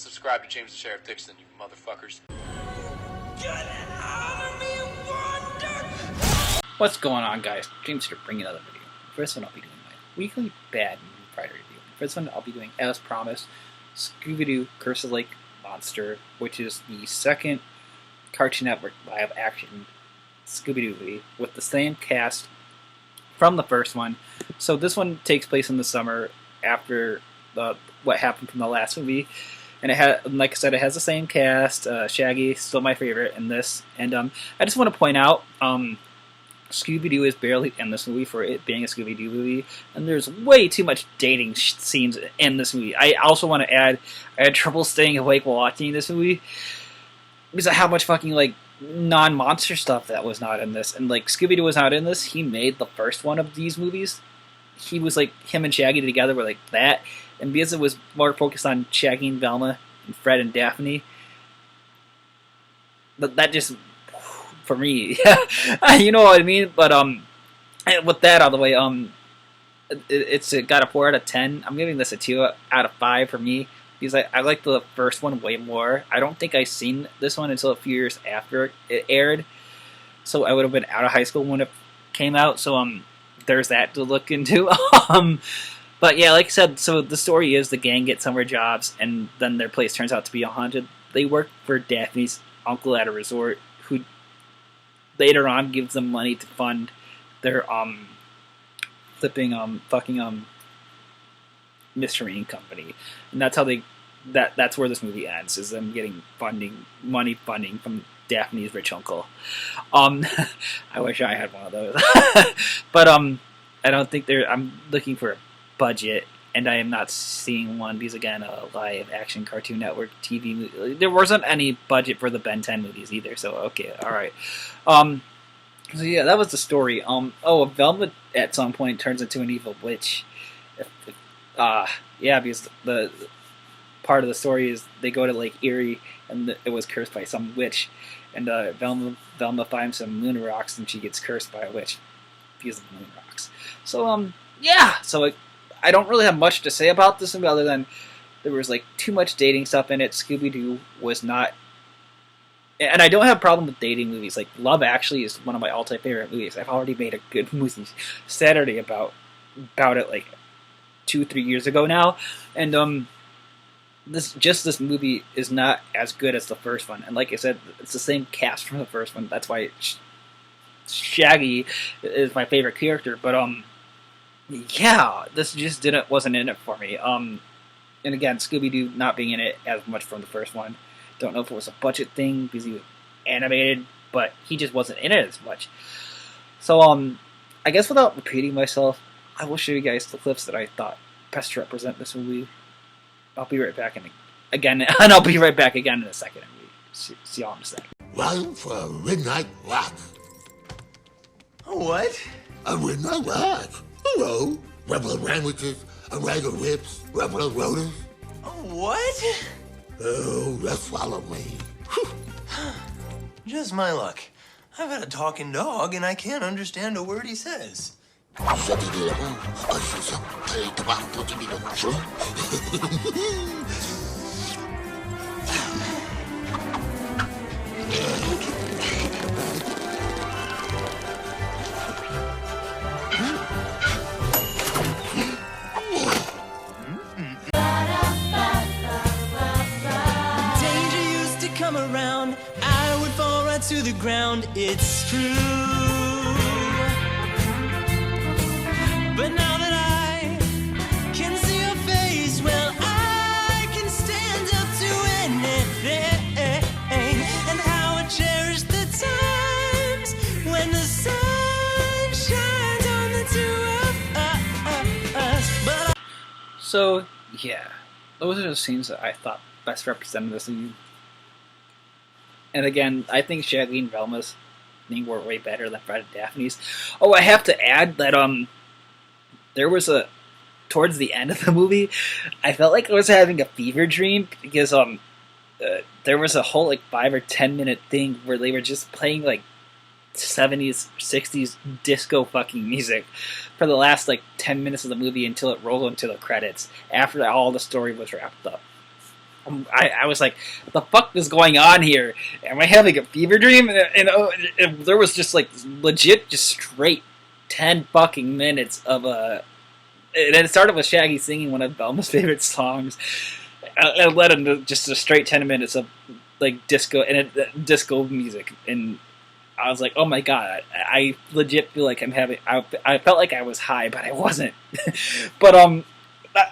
subscribe to James the Sheriff Dixon, you motherfuckers. What's going on, guys? James here, bringing another video. First one, I'll be doing my weekly bad movie Friday review. First one, I'll be doing, as promised, Scooby Doo Curse of Lake Monster, which is the second Cartoon Network live-action Scooby Doo movie with the same cast from the first one. So this one takes place in the summer after what happened from the last movie, and it had, like I said, it has the same cast. Shaggy, still my favorite in this, and I just want to point out, Scooby Doo is barely in this movie for it being a Scooby Doo movie, and there's way too much dating scenes in this movie. I also want to add, I had trouble staying awake while watching this movie because of how much fucking like non-monster stuff that was not in this. And like Scooby Doo was not in this. He made the first one of these movies. He was like, him and Shaggy together were like that, and because it was more focused on Shaggy and Velma and Fred and Daphne, but that just, for me, you know what I mean. But with that out of the way, it got a 4 out of 10. I'm giving this a 2 out of 5 for me because I like the first one way more. I don't think I seen this one until a few years after it aired, so I would have been out of high school when it came out. So there's that to look into. But yeah, like I said, so the story is the gang get summer jobs, and then their place turns out to be haunted. They work for Daphne's uncle at a resort, who later on gives them money to fund their fucking mystery company, and that's how that's where this movie ends, is them getting money funding from Daphne's rich uncle. I wish I had one of those. But I don't think I'm looking for a budget, and I am not seeing one because, again, a live action Cartoon Network TV movie. There wasn't any budget for the Ben 10 movies either, so okay, alright. So yeah, that was the story. Velma at some point turns into an evil witch. Yeah, because the part of the story is they go to Lake Erie, and it was cursed by some witch, and Velma finds some moon rocks, and she gets cursed by a witch because of the moon rocks. So yeah, so I don't really have much to say about this movie other than there was like too much dating stuff in it. Scooby Doo was not, and I don't have a problem with dating movies. Like Love Actually is one of my all-time favorite movies. I've already made a good movie Saturday about it like 2-3 years ago now, and this movie is not as good as the first one. And like I said, it's the same cast from the first one. That's why Shaggy is my favorite character. But yeah, this just wasn't in it for me. And again, Scooby Doo not being in it as much from the first one. Don't know if it was a budget thing because he was animated, but he just wasn't in it as much. So I guess without repeating myself, I will show you guys the clips that I thought best represent this movie. I'll be right back again, and I'll be right back again in a second. See y'all in a second. Time for a midnight walk. A what? A midnight walk. Hello. Ruffled sandwiches, a rag of ribs, ruffled rotors. A what? Oh, just follow me. Just my luck. I've had a talking dog, and I can't understand a word he says. Come around, I would fall right to the ground. It's true. But now that I can see your face, well, I can stand up to anything. And how I cherish the times when the sun shines on the two of us. So yeah, those are the scenes that I thought best represented this movie. And again, I think Shaggy and Velma's thing were way better than Fred and Daphne's. Oh, I have to add that there was towards the end of the movie, I felt like I was having a fever dream because there was a whole like 5 or 10 minute thing where they were just playing like 70s, 60s disco fucking music for the last like 10 minutes of the movie until it rolled into the credits after all the story was wrapped up. I was like, "What the fuck is going on here? Am I having a fever dream?" And there was just like legit, just straight 10 fucking minutes of a. And it started with Shaggy singing one of Velma's favorite songs. It led into just a straight 10 minutes of like disco disco music, and I was like, "Oh my god!" I legit feel like I'm having. I felt like I was high, but I wasn't. But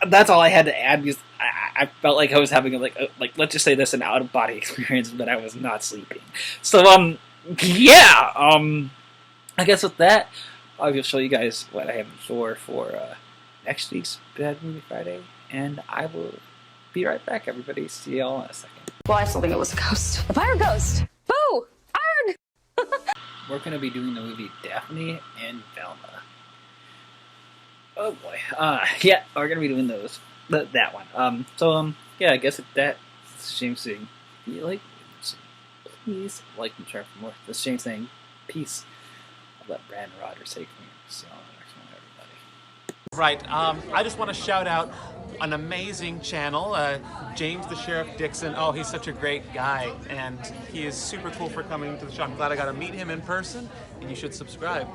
that's all I had to add because I felt like I was having like let's just say this, an out of body experience, but I was not sleeping. So yeah, I guess with that, I will show you guys what I have in store for next week's Bad Movie Friday, and I will be right back, everybody. See y'all in a second. Well, I still think it was a ghost. A fire ghost! Boo! Arg! We're going to be doing the movie Daphne and Velma. Oh boy. Yeah, we're going to be doing that one. Yeah, I guess that's James saying, if you like, please like and share for more. This is James saying, peace. I'll let Brandon Rogers take me. See you on the next one, everybody. Right. I just want to shout out an amazing channel, James the Sheriff Dixon. Oh, he's such a great guy, and he is super cool for coming to the show. I'm glad I got to meet him in person, and you should subscribe.